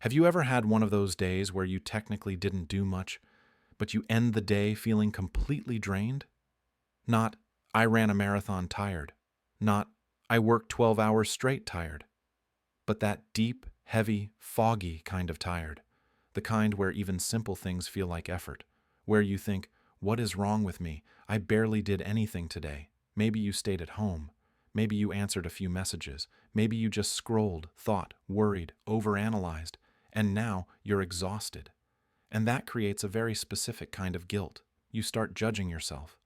Have you ever had one of those days where you technically didn't do much, but you end the day feeling completely drained? Not, I ran a marathon tired. Not, I worked 12 hours straight tired. But that deep, heavy, foggy kind of tired. The kind where even simple things feel like effort. Where you think, what is wrong with me? I barely did anything today. Maybe you stayed at home. Maybe you answered a few messages. Maybe you just scrolled, thought, worried, overanalyzed, and now you're exhausted. And that creates a very specific kind of guilt. You start judging yourself.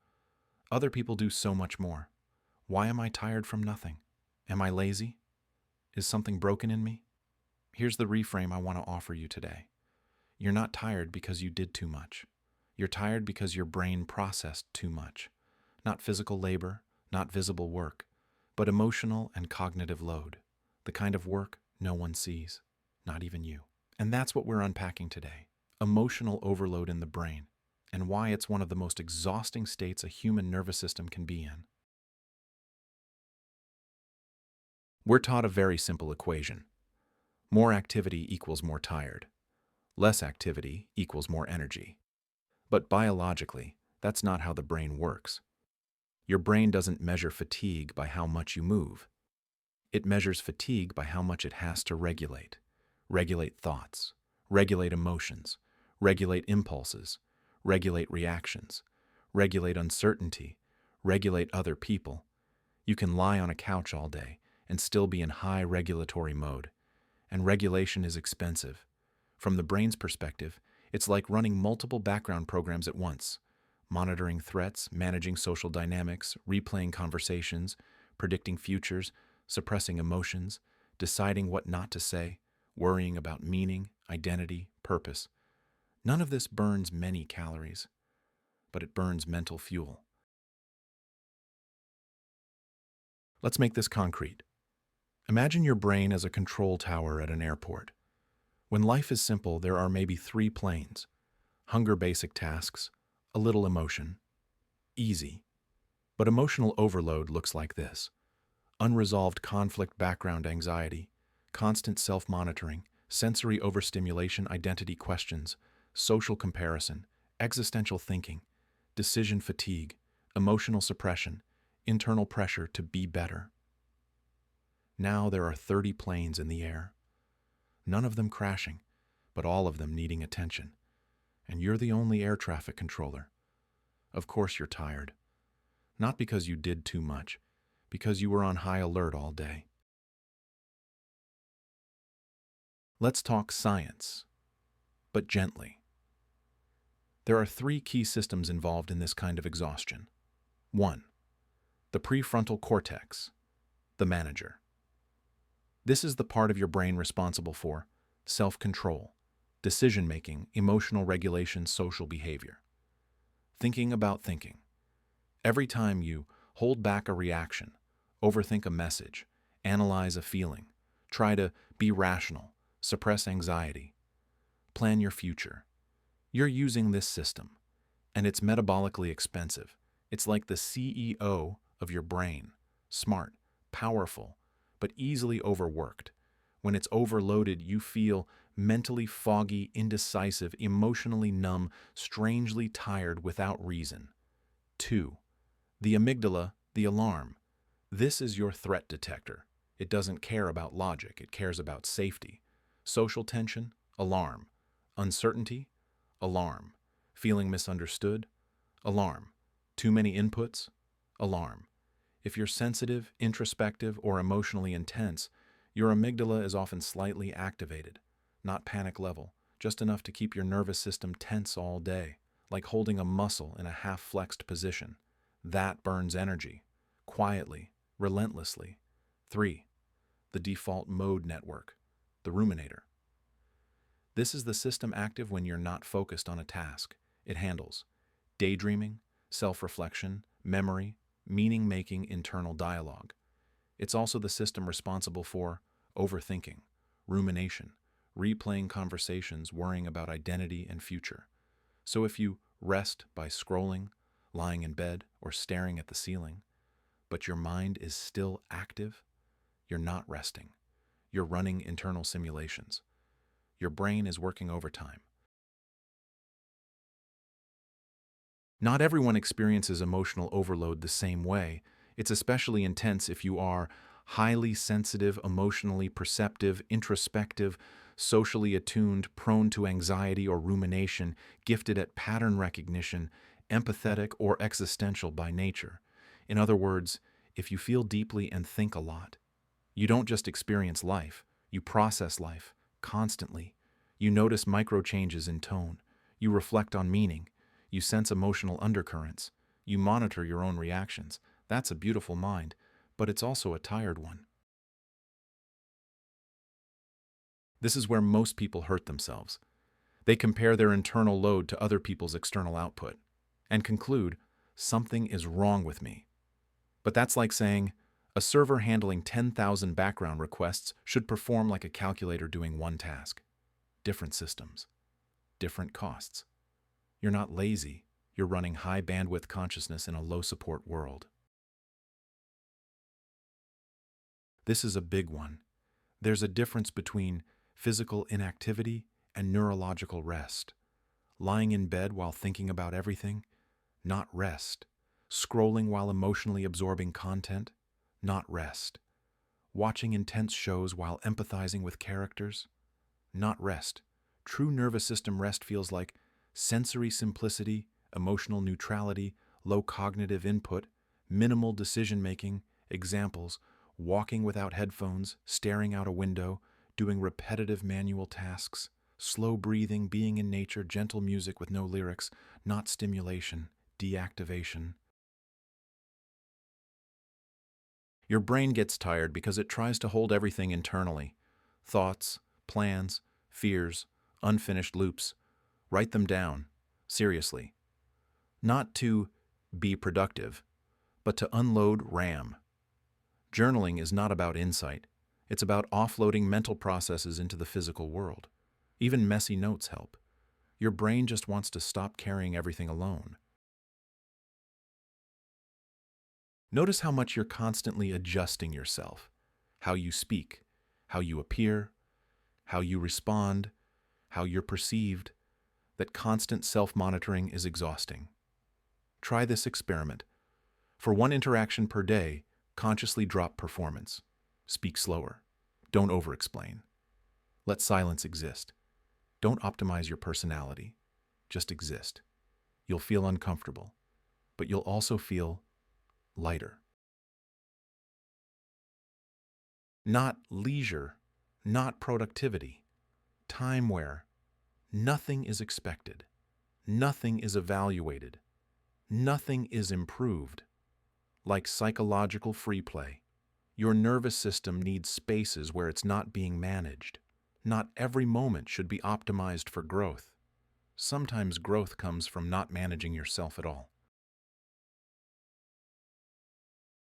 Other people do so much more. Why am I tired from nothing? Am I lazy? Is something broken in me? Here's the reframe I want to offer you today. You're not tired because you did too much. You're tired because your brain processed too much. Not physical labor, not visible work, but emotional and cognitive load. The kind of work no one sees, not even you. And that's what we're unpacking today. Emotional overload in the brain, and why it's one of the most exhausting states a human nervous system can be in. We're taught a very simple equation. More activity equals more tired. Less activity equals more energy. But biologically, that's not how the brain works. Your brain doesn't measure fatigue by how much you move. It measures fatigue by how much it has to regulate. Regulate thoughts, regulate emotions, regulate impulses, regulate reactions, regulate uncertainty, regulate other people. You can lie on a couch all day and still be in high regulatory mode. And regulation is expensive. From the brain's perspective, it's like running multiple background programs at once, monitoring threats, managing social dynamics, replaying conversations, predicting futures, suppressing emotions, deciding what not to say, worrying about meaning, identity, purpose. None of this burns many calories, but it burns mental fuel. Let's make this concrete. Imagine your brain as a control tower at an airport. When life is simple, there are maybe 3 planes. Hunger basic tasks, a little emotion. Easy. But emotional overload looks like this. Unresolved conflict background anxiety, constant self-monitoring, sensory overstimulation identity questions, social comparison, existential thinking, decision fatigue, emotional suppression, internal pressure to be better. Now there are 30 planes in the air. None of them crashing, but all of them needing attention. And you're the only air traffic controller. Of course you're tired. Not because you did too much, because you were on high alert all day. Let's talk science, but gently. There are 3 key systems involved in this kind of exhaustion. 1. The prefrontal cortex, the manager. This is the part of your brain responsible for self-control, decision-making, emotional regulation, social behavior. Thinking about thinking. Every time you hold back a reaction, overthink a message, analyze a feeling, try to be rational, suppress anxiety, plan your future, you're using this system, and it's metabolically expensive. It's like the CEO of your brain, smart, powerful, but easily overworked. When it's overloaded, you feel mentally foggy, indecisive, emotionally numb, strangely tired without reason. 2. The amygdala, the alarm. This is your threat detector. It doesn't care about logic, it cares about safety. Social tension, alarm. Uncertainty, alarm. Feeling misunderstood, alarm. Too many inputs, alarm. If you're sensitive, introspective, or emotionally intense, your amygdala is often slightly activated, not panic level, just enough to keep your nervous system tense all day, like holding a muscle in a half-flexed position. That burns energy, quietly, relentlessly. 3. The default mode network, the ruminator. This is the system active when you're not focused on a task. It handles daydreaming, self-reflection, memory, meaning-making internal dialogue. It's also the system responsible for overthinking, rumination, replaying conversations, worrying about identity and future. So if you rest by scrolling, lying in bed, or staring at the ceiling, but your mind is still active, you're not resting. You're running internal simulations. Your brain is working overtime. Not everyone experiences emotional overload the same way. It's especially intense if you are highly sensitive, emotionally perceptive, introspective, socially attuned, prone to anxiety or rumination, gifted at pattern recognition, empathetic or existential by nature. In other words, if you feel deeply and think a lot, you don't just experience life, you process life constantly. You notice micro changes in tone. You reflect on meaning. You sense emotional undercurrents. You monitor your own reactions. That's a beautiful mind, but it's also a tired one. This is where most people hurt themselves. They compare their internal load to other people's external output and conclude, something is wrong with me. But that's like saying, a server handling 10,000 background requests should perform like a calculator doing one task. Different systems, different costs. You're not lazy, you're running high bandwidth consciousness in a low support world. This is a big one. There's a difference between physical inactivity and neurological rest. Lying in bed while thinking about everything, not rest. Scrolling while emotionally absorbing content, not rest. Watching intense shows while empathizing with characters, not rest. True nervous system rest feels like sensory simplicity, emotional neutrality, low cognitive input, minimal decision-making. Examples: walking without headphones, staring out a window, doing repetitive manual tasks, slow breathing, being in nature, gentle music with no lyrics, not stimulation, deactivation. Your brain gets tired because it tries to hold everything internally. Thoughts, plans, fears, unfinished loops. Write them down, seriously. Not to be productive, but to unload RAM. Journaling is not about insight. It's about offloading mental processes into the physical world. Even messy notes help. Your brain just wants to stop carrying everything alone. Notice how much you're constantly adjusting yourself, how you speak, how you appear, how you respond, how you're perceived. That constant self-monitoring is exhausting. Try this experiment. For one interaction per day, consciously drop performance. Speak slower. Don't over-explain. Let silence exist. Don't optimize your personality. Just exist. You'll feel uncomfortable, but you'll also feel lighter. Not leisure, not productivity. Time where nothing is expected, nothing is evaluated, nothing is improved. Like psychological free play. Your nervous system needs spaces where it's not being managed. Not every moment should be optimized for growth. Sometimes growth comes from not managing yourself at all.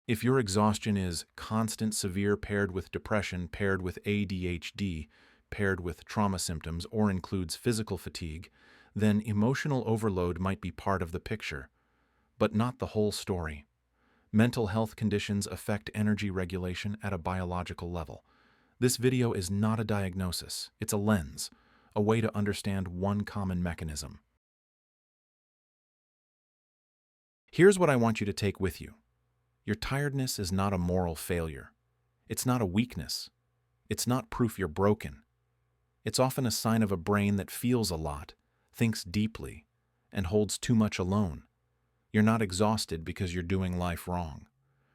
If your exhaustion is constant, severe, paired with depression, paired with ADHD, paired with trauma symptoms, or includes physical fatigue, then emotional overload might be part of the picture, but not the whole story. Mental health conditions affect energy regulation at a biological level. This video is not a diagnosis, it's a lens, a way to understand one common mechanism. Here's what I want you to take with you. Your tiredness is not a moral failure. It's not a weakness. It's not proof you're broken. It's often a sign of a brain that feels a lot, thinks deeply, and holds too much alone. You're not exhausted because you're doing life wrong.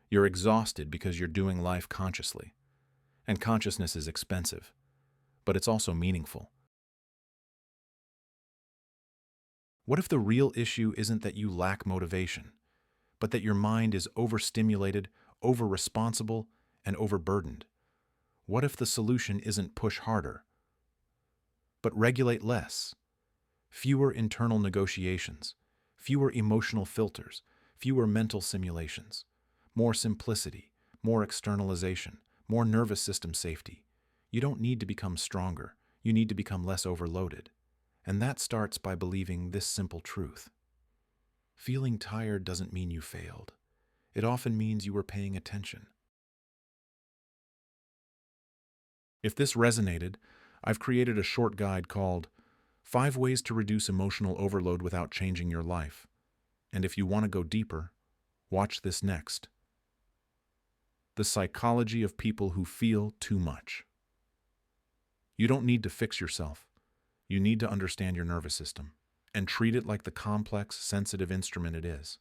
You're exhausted because you're doing life consciously. And consciousness is expensive, but it's also meaningful. What if the real issue isn't that you lack motivation, but that your mind is overstimulated, over-responsible, and overburdened? What if the solution isn't push harder, but regulate less? Fewer internal negotiations, fewer emotional filters, fewer mental simulations, more simplicity, more externalization, more nervous system safety. You don't need to become stronger, you need to become less overloaded. And that starts by believing this simple truth. Feeling tired doesn't mean you failed. It often means you were paying attention. If this resonated, I've created a short guide called 5 Ways to Reduce Emotional Overload Without Changing Your Life. And if you want to go deeper, watch this next. The psychology of people who feel too much. You don't need to fix yourself. You need to understand your nervous system and treat it like the complex, sensitive instrument it is.